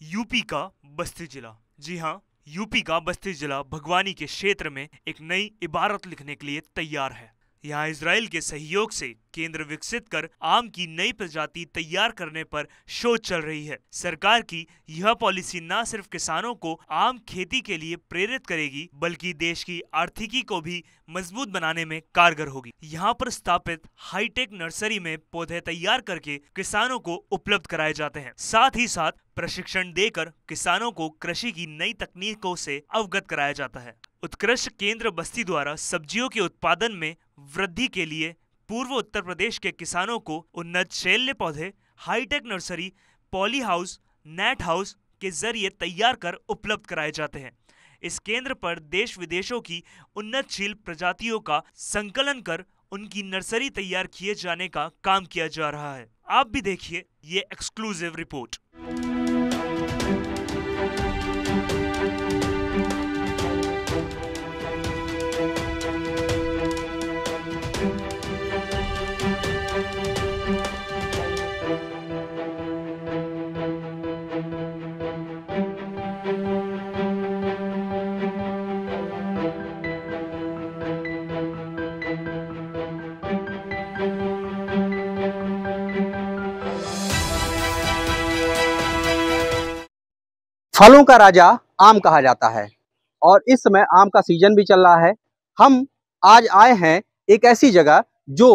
UP का बस्ती जिला। जी हाँ, यूपी का बस्ती जिला भगवानी के क्षेत्र में एक नई इबारत लिखने के लिए तैयार है। यहाँ इजराइल के सहयोग से केंद्र विकसित कर आम की नई प्रजाति तैयार करने पर शोध चल रही है। सरकार की यह पॉलिसी न सिर्फ किसानों को आम खेती के लिए प्रेरित करेगी, बल्कि देश की आर्थिकी को भी मजबूत बनाने में कारगर होगी। यहाँ पर स्थापित हाईटेक नर्सरी में पौधे तैयार करके किसानों को उपलब्ध कराए जाते हैं। साथ ही साथ प्रशिक्षण देकर किसानों को कृषि की नई तकनीकों से अवगत कराया जाता है। उत्कृष्ट केंद्र बस्ती द्वारा सब्जियों के उत्पादन में वृद्धि के लिए पूर्व उत्तर प्रदेश के किसानों को उन्नत शैल्य पौधे high tech nursery, poly house, net house के जरिए तैयार कर उपलब्ध कराए जाते हैं। इस केंद्र पर देश विदेशों की उन्नतशील प्रजातियों का संकलन कर उनकी नर्सरी तैयार किए जाने का काम किया जा रहा है। आप भी देखिए ये एक्सक्लूसिव रिपोर्ट। फलों का राजा आम कहा जाता है और इस समय आम का सीजन भी चल रहा है। हम आज आए हैं एक ऐसी जगह जो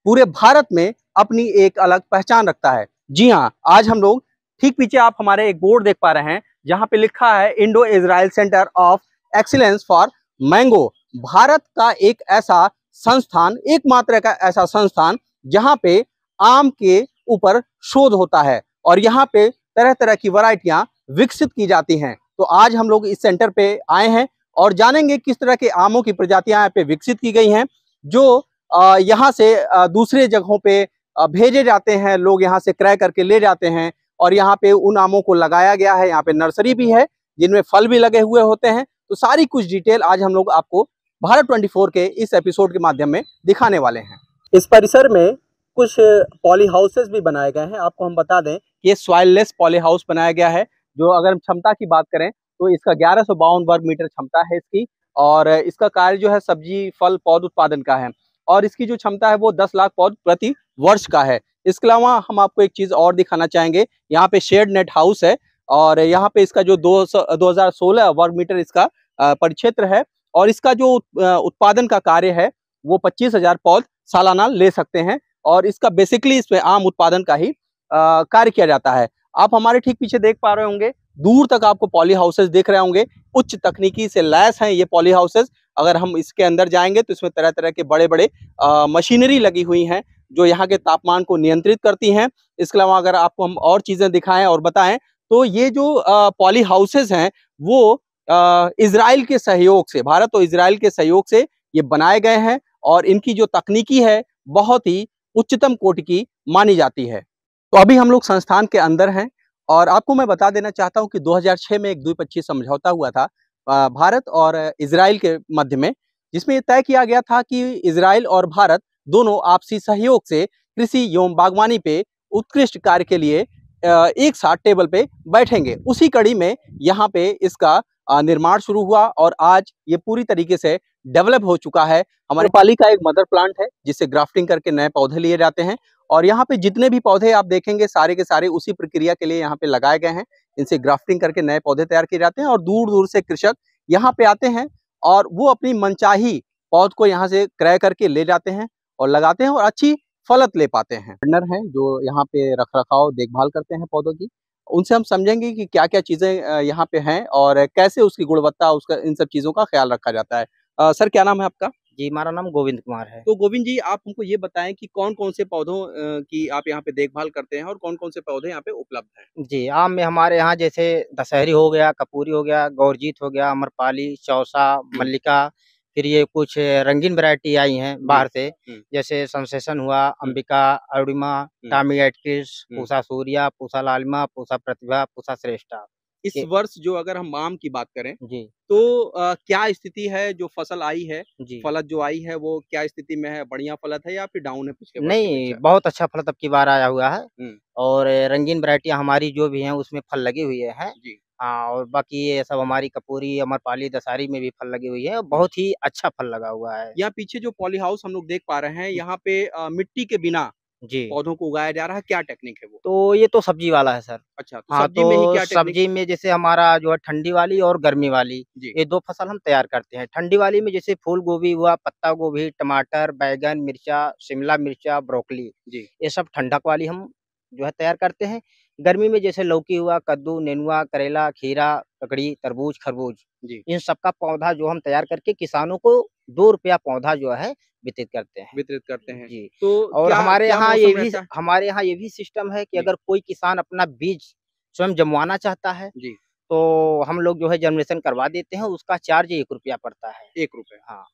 पूरे भारत में अपनी एक अलग पहचान रखता है। जी हाँ, आज हम लोग ठीक पीछे आप हमारे एक बोर्ड देख पा रहे हैं जहाँ पे लिखा है Indo Israel centre of excellence for mango. Bharat का एक ऐसा संस्थान, एकमात्र का ऐसा संस्थान जहाँ पे आम के ऊपर शोध होता है और यहाँ पे तरह तरह की वैरायटियां विकसित की जाती हैं। तो आज हम लोग इस सेंटर पे आए हैं और जानेंगे किस तरह के आमों की प्रजातियां यहाँ पे विकसित की गई हैं जो यहाँ से दूसरे जगहों पे भेजे जाते हैं। लोग यहाँ से क्रय करके ले जाते हैं और यहाँ पे उन आमों को लगाया गया है। यहाँ पे नर्सरी भी है जिनमें फल भी लगे हुए होते हैं। तो सारी कुछ डिटेल आज हम लोग आपको भारत 24 के इस एपिसोड के माध्यम में दिखाने वाले हैं। इस परिसर में कुछ पॉली हाउसेस भी बनाए गए हैं। आपको हम बता दें ये सॉइललेस पॉली हाउस बनाया गया है जो अगर क्षमता की बात करें तो इसका 1152 वर्ग मीटर क्षमता है इसकी और इसका कार्य जो है सब्जी फल पौध उत्पादन का है और इसकी जो क्षमता है वो 10 लाख पौध प्रति वर्ष का है। इसके अलावा हम आपको एक चीज और दिखाना चाहेंगे, यहाँ पे शेड नेट हाउस है और यहाँ पे इसका जो 2016 वर्ग मीटर इसका परिक्षेत्र है और इसका जो उत्पादन का कार्य है वो 25,000 पौध सालाना ले सकते हैं और इसका बेसिकली इसमें आम उत्पादन का ही कार्य किया जाता है। आप हमारे ठीक पीछे देख पा रहे होंगे, दूर तक आपको पॉली हाउसेस दिख रहे होंगे। उच्च तकनीकी से लैस हैं ये पॉली हाउसेस। अगर हम इसके अंदर जाएंगे तो इसमें तरह तरह के बड़े बड़े मशीनरी लगी हुई हैं जो यहाँ के तापमान को नियंत्रित करती हैं। इसके अलावा अगर आपको हम और चीजें दिखाएं और बताएं तो ये जो पॉली हाउसेस हैं वो इजराइल के सहयोग से, भारत और इजराइल के सहयोग से ये बनाए गए हैं और इनकी जो तकनीकी है बहुत ही उच्चतम कोटि की मानी जाती है। तो अभी हम लोग संस्थान के अंदर हैं और आपको मैं बता देना चाहता हूं कि 2006 में एक द्विपक्षीय समझौता हुआ था भारत और इजराइल के मध्य में, जिसमें यह तय किया गया था कि इजराइल और भारत दोनों आपसी सहयोग से कृषि एवं बागवानी पे उत्कृष्ट कार्य के लिए एक साथ टेबल पे बैठेंगे। उसी कड़ी में यहाँ पे इसका निर्माण शुरू हुआ और आज ये पूरी तरीके से डेवलप हो चुका है। हमारे पाली का एक मदर प्लांट है जिससे ग्राफ्टिंग करके नए पौधे लिए जाते हैं और यहाँ पे जितने भी पौधे आप देखेंगे सारे के सारे उसी प्रक्रिया के लिए यहाँ पे लगाए गए हैं। इनसे ग्राफ्टिंग करके नए पौधे तैयार किए जाते हैं और दूर दूर से कृषक यहाँ पे आते हैं और वो अपनी मनचाही पौध को यहाँ से क्रय करके ले जाते हैं और लगाते हैं और अच्छी फलत ले पाते हैं। गार्डनर हैं जो यहाँ पे रख रखाव देखभाल करते हैं पौधों की, उनसे हम समझेंगे कि क्या क्या चीजें यहाँ पे हैं और कैसे उसकी गुणवत्ता, उसका इन सब चीजों का ख्याल रखा जाता है। सर क्या नाम है आपका? जी, हमारा नाम गोविंद कुमार है। तो गोविंद जी, आप हमको ये बताएं कि कौन कौन से पौधों की आप यहाँ पे देखभाल करते हैं और कौन कौन से पौधे यहाँ पे उपलब्ध हैं? जी, आम में हमारे यहाँ जैसे दशहरी हो गया, कपूरी हो गया, गौरजीत हो गया, अम्रपाली, चौसा, मल्लिका, फिर ये कुछ रंगीन वैरायटी आई हैं बाहर से, जैसे सेंसेशन हुआ, अंबिका, अरुणिमा, टामी एटकिस, पूसा सूर्या, पूसा लालिमा, पूसा प्रतिभा, पूसा श्रेष्ठा। इस कि वर्ष जो अगर हम आम की बात करें जी, तो क्या स्थिति है, जो फसल आई है, जी। फलत जो आई है वो क्या स्थिति में है? बढ़िया फलत है या फिर डाउन है पिछले वर्ष की नहीं, अपेक्षा? बहुत अच्छा फल अब की बार आया हुआ है हुँ, और रंगीन वैरायटियाँ हमारी जो भी हैं उसमें फल लगी हुई हैं। जी। हाँ, और बाकी ये सब हमारी कपूरी, अम्रपाली, दशहरी में भी फल लगी हुई है। हुँ। बहुत ही अच्छा फल लगा हुआ है। यहाँ पीछे जो पॉली हाउस हम लोग देख पा रहे हैं, यहाँ पे मिट्टी के बिना जी। पौधों को उगाया जा रहा है, क्या टेक्निक है वो? तो ये तो सब्जी वाला है सर। अच्छा, तो हाँ, सब्जी में ही तो क्या टेक्निक? सब्जी में जैसे हमारा जो है ठंडी वाली और गर्मी वाली, जी, ये 2 फसल हम तैयार करते हैं। ठंडी वाली में जैसे फूल गोभी हुआ, पत्ता गोभी, टमाटर, बैंगन, मिर्चा, शिमला मिर्चा, ब्रोकली, जी, ये सब ठंडक वाली हम जो है तैयार करते हैं। गर्मी में जैसे लौकी हुआ, कद्दू, नेनुआ, करेला, खीरा, ककड़ी, तरबूज, खरबूज, जी, इन सब का पौधा जो हम तैयार करके किसानों को ₹2 पौधा जो है वितरित करते हैं। वितरित करते हैं। जी। तो और क्या क्या मौसम रहता है? हमारे यहाँ ये भी सिस्टम है कि जी, अगर कोई किसान अपना बीज स्वयं जमवाना चाहता है, जी, तो हम लोग जो है जर्मिनेशन करवा देते हैं, उसका चार्ज ₹1 पड़ता है। ₹1 हाँ,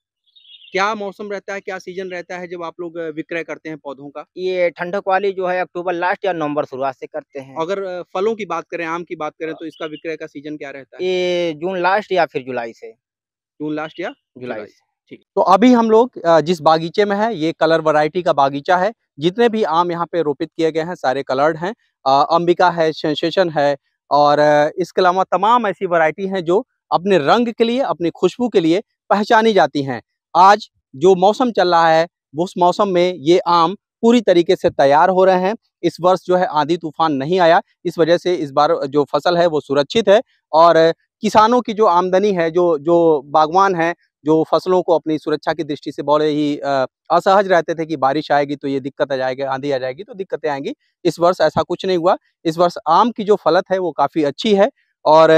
क्या मौसम रहता है, क्या सीज़न रहता है जब आप लोग विक्रय करते हैं पौधों का? ये ठंडक वाली जो है अक्टूबर लास्ट या नवंबर शुरुआत से करते हैं। अगर फलों की बात करें, आम की बात करें अ, तो इसका विक्रय का सीज़न क्या रहता है? ये जून लास्ट या फिर जुलाई से। जून लास्ट या जुलाई जुलाई? से। ठीक। तो अभी हम लोग जिस बागीचे में हैं, ये कलर वैरायटी का बागीचा है। जितने भी आम यहाँ पे रोपित किए गए हैं, सारे कलर्ड हैं। अंबिका है, सेंसेशन है और इसके अलावा तमाम ऐसी वैरायटी हैं जो अपने रंग के लिए, अपनी खुशबू के लिए पहचानी जाती हैं। आज जो मौसम चल रहा है, उस मौसम में ये आम पूरी तरीके से तैयार हो रहे हैं। इस वर्ष जो है आंधी-तूफान नहीं आया, इस वजह से इस बार जो फसल है वो सुरक्षित है और किसानों की जो आमदनी है, जो जो बागवान हैं, जो फसलों को अपनी सुरक्षा की दृष्टि से बड़े ही असहज रहते थे कि बारिश आएगी तो ये दिक्कत आ जाएगी, आंधी आ जाएगी तो दिक्कतें आएँगी। इस वर्ष ऐसा कुछ नहीं हुआ। इस वर्ष आम की जो फलत है वो काफ़ी अच्छी है और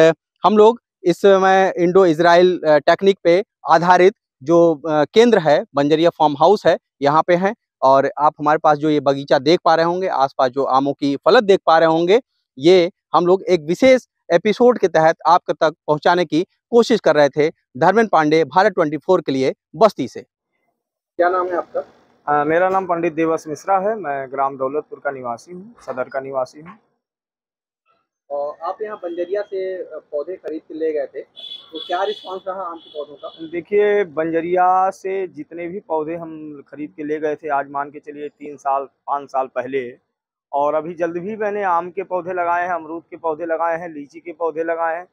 हम लोग इस समय इंडो-इज़राइल टेक्निक पे आधारित जो केंद्र है, बंजरिया फार्म हाउस है, यहाँ पे हैं और आप हमारे पास जो ये बगीचा देख पा रहे होंगे, आस-पास जो आमों की फलत देख पा रहे होंगे, ये हम लोग एक विशेष एपिसोड के तहत आप तक पहुँचाने की कोशिश कर रहे थे। धर्मेंद्र पांडे, भारत 24 के लिए बस्ती से। क्या नाम है आपका? मेरा नाम पंडित देवस मिश्रा है। मैं ग्राम दौलतपुर का निवासी हूँ, सदर का निवासी हूँ। और आप यहाँ बंजरिया से पौधे खरीद के ले गए थे, तो क्या रिस्पॉन्स रहा आम के पौधों का? देखिए, बंजरिया से जितने भी पौधे हम खरीद के ले गए थे, आज मान के चलिए 3 साल, 5 साल पहले, और अभी जल्द भी मैंने आम के पौधे लगाए हैं, अमरूद के पौधे लगाए हैं, लीची के पौधे लगाए हैं,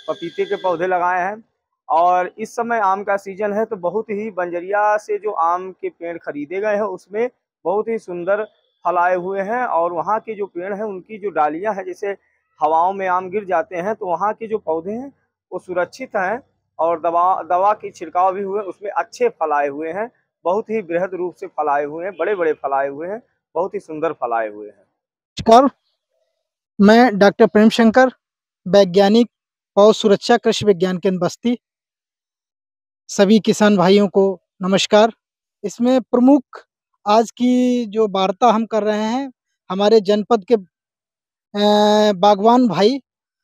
पपीते के पौधे लगाए हैं। और इस समय आम का सीज़न है, तो बहुत ही बंजरिया से जो आम के पेड़ खरीदे गए हैं, उसमें बहुत ही सुंदर फल आए हुए हैं और वहाँ के जो पेड़ हैं, उनकी जो डालियाँ हैं, जैसे हवाओं में आम गिर जाते हैं, तो वहाँ के जो पौधे हैं, वो सुरक्षित हैं और दवा की छिड़काव भी हुए, उसमें अच्छे फल आए हुए हैं। बहुत ही बृहद रूप से फल आए हुए हैं, बड़े-बड़े फल आए हुए हैं, बहुत ही सुंदर फल आए हुए हैं। नमस्कार, मैं डॉक्टर प्रेम शंकर, वैज्ञानिक और सुरक्षा कृषि विज्ञान केंद्र बस्ती। सभी किसान भाइयों को नमस्कार। इसमें प्रमुख आज की जो वार्ता हम कर रहे हैं, हमारे जनपद के बागवान भाई,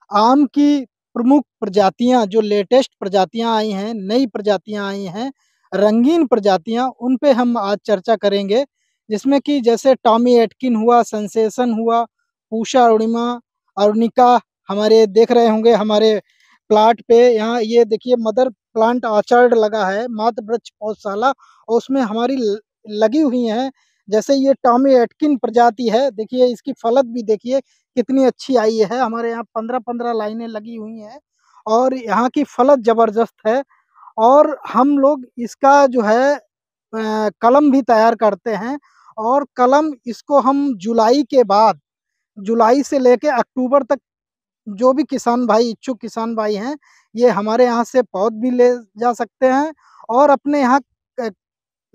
आम की प्रमुख प्रजातियाँ जो लेटेस्ट प्रजातियाँ आई हैं, नई प्रजातियाँ आई हैं, रंगीन प्रजातियाँ, उन पे हम आज चर्चा करेंगे। जिसमें कि जैसे टॉमी एटकिन हुआ, सेंसेशन हुआ, पूषा अरुणिमा अरुणिका हमारे देख रहे होंगे हमारे प्लाट पे। यहाँ ये देखिए मदर प्लांट ऑर्चर्ड लगा है, मातृ वृक्ष पौधशाला, और उसमें हमारी लगी हुई हैं। जैसे ये टॉमी एटकिन प्रजाति है, देखिए इसकी फलत भी देखिए कितनी अच्छी आई है। हमारे यहाँ 15-15 लाइनें लगी हुई हैं और यहाँ की फलत ज़बरदस्त है। और हम लोग इसका जो है कलम भी तैयार करते हैं और कलम इसको हम जुलाई के बाद, जुलाई से लेके अक्टूबर तक जो भी किसान भाई, इच्छुक किसान भाई हैं, ये हमारे यहाँ से पौध भी ले जा सकते हैं और अपने यहाँ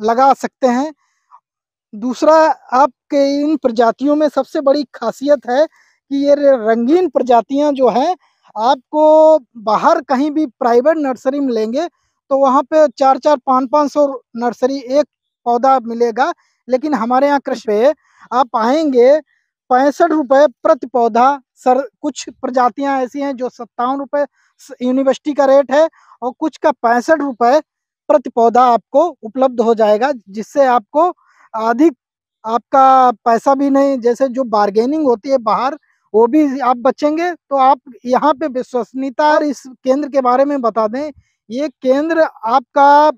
लगा सकते हैं। दूसरा, आपके इन प्रजातियों में सबसे बड़ी ख़ासियत है कि ये रंगीन प्रजातियाँ जो हैं, आपको बाहर कहीं भी प्राइवेट नर्सरी में लेंगे, तो वहाँ पे 4-4, 500-500 नर्सरी एक पौधा मिलेगा। लेकिन हमारे यहाँ कृषि पे आप आएँगे, ₹65 प्रति पौधा। सर, कुछ प्रजातियाँ ऐसी हैं जो ₹57 यूनिवर्सिटी का रेट है और कुछ का ₹65 प्रति पौधा आपको उपलब्ध हो जाएगा, जिससे आपको अधिक आपका पैसा भी नहीं, जैसे जो बार्गेनिंग होती है बाहर, वो भी आप बचेंगे। तो आप यहाँ पे विश्वसनीयता और इस केंद्र के बारे में बता दें। ये केंद्र आपका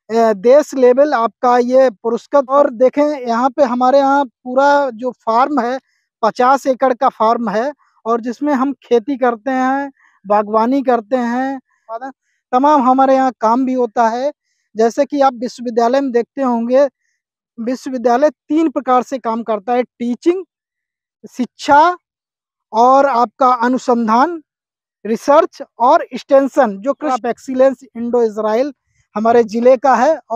देश लेवल आपका ये पुरस्कृत। और देखें यहाँ पे हमारे यहाँ पूरा जो फार्म है 50 एकड़ का फार्म है, और जिसमें हम खेती करते हैं, बागवानी करते हैं, तमाम हमारे यहाँ काम भी होता है। जैसे कि आप विश्वविद्यालय में देखते होंगे, विश्वविद्यालय 3 प्रकार से काम करता है: टीचिंग, शिक्षा और आपका अनुसंधान, रिसर्च और एक्सटेंशन, जो ऑफ एक्सीलेंस इंडो इजराइल हमारे जिले का है। और